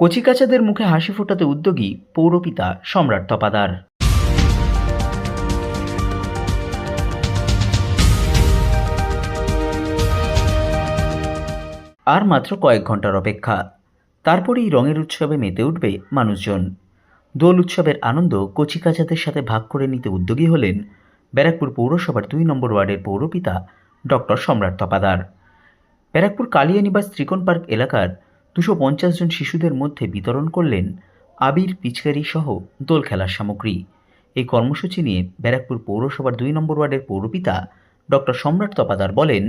কচিকাচাদের মুখে হাসি ফোটাতে উদ্যোগী পৌরপিতা সম্রাট তপাদার। আর মাত্র কয়েক ঘন্টার অপেক্ষা, তারপরেই রঙের উৎসবে মেতে উঠবে মানুষজন। দোল উৎসবের আনন্দ কচিকাচাদের সাথে ভাগ করে নিতে উদ্যোগী হলেন ব্যারাকপুর পৌরসভার 2 নম্বর ওয়ার্ডের পৌরপিতা ডক্টর সম্রাট তপাদার। ব্যারাকপুর কালিয়ানিবাস ত্রিকোণ পার্ক এলাকার 250 জন শিশুদের মধ্যে বিতরণ করলেন আবির, পিচকারি সহ দোল খেলার সামগ্রী। এই কর্মসূচি নিয়ে ব্যারাকপুর পৌরসভার 2 নম্বর ওয়ার্ডের পৌরপিতা ডক্টর সম্রাট তপাদার বলেন,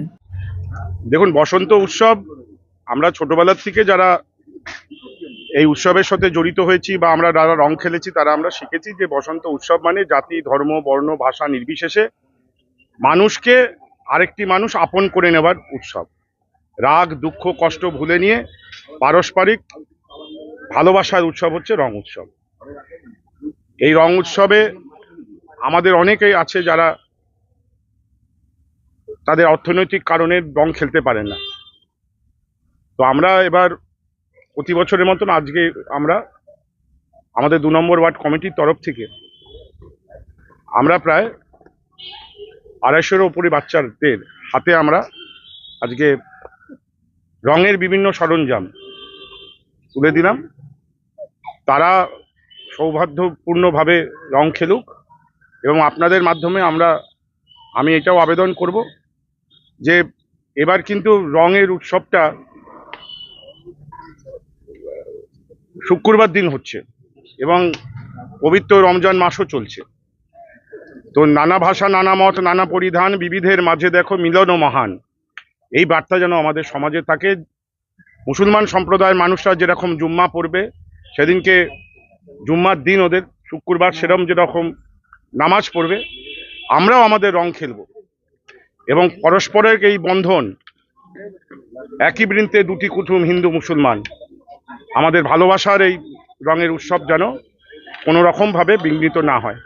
দেখুন, বসন্ত উৎসব আমরা ছোটবেলার থেকে যারা এই উৎসবের সাথে জড়িত হয়েছি বা আমরা যারা রং খেলেছি তারা আমরা শিখেছি যে বসন্ত উৎসব মানে জাতি, ধর্ম, বর্ণ, ভাষা নির্বিশেষে মানুষকে আরেকটি মানুষ আপন করে নেবার উৎসব। রাগ, দুঃখ, কষ্ট ভুলে নিয়ে পারস্পরিক ভালোবাসার উৎসব হচ্ছে রং উৎসব। এই রং উৎসবে আমাদের অনেকেই আছে যারা তাদের অর্থনৈতিক কারণে রং খেলতে পারেন না। তো আমরা এবার প্রতি বছরের মতন আজকে আমরা আমাদের 2 নম্বর ওয়ার্ড কমিটির তরফ থেকে আমরা প্রায় 250-এর উপরে বাচ্চাদের হাতে আমরা আজকে রঙের বিভিন্ন সরঞ্জাম তুলে দিলাম। তারা সৌহার্দ্যপূর্ণভাবে রং খেলুক এবং আপনাদের মাধ্যমে আমি এটাও আবেদন করব যে এবার কিন্তু রঙের উৎসবটা শুক্রবার দিন হচ্ছে এবং পবিত্র রমজান মাসও চলছে। তো নানা ভাষা, নানা মত, নানা পরিধান, বিবিধের মাঝে দেখো মিলন মহান, এই বার্তা যেন আমাদের সমাজে থাকে। মুসলমান সম্প্রদায়ের মানুষরা যেরকম জুম্মা পড়বে, সেদিনকে জুম্মার দিন ওদের শুক্রবার সেরকম যেরকম নামাজ পড়বে, আমরাও আমাদের রং খেলব এবং পরস্পরের এই বন্ধন, একই বৃন্তে দুটি কুটুম হিন্দু মুসলমান, আমাদের ভালোবাসার এই রঙের উৎসব যেন কোনো রকমভাবে বিঘ্নিত না হয়।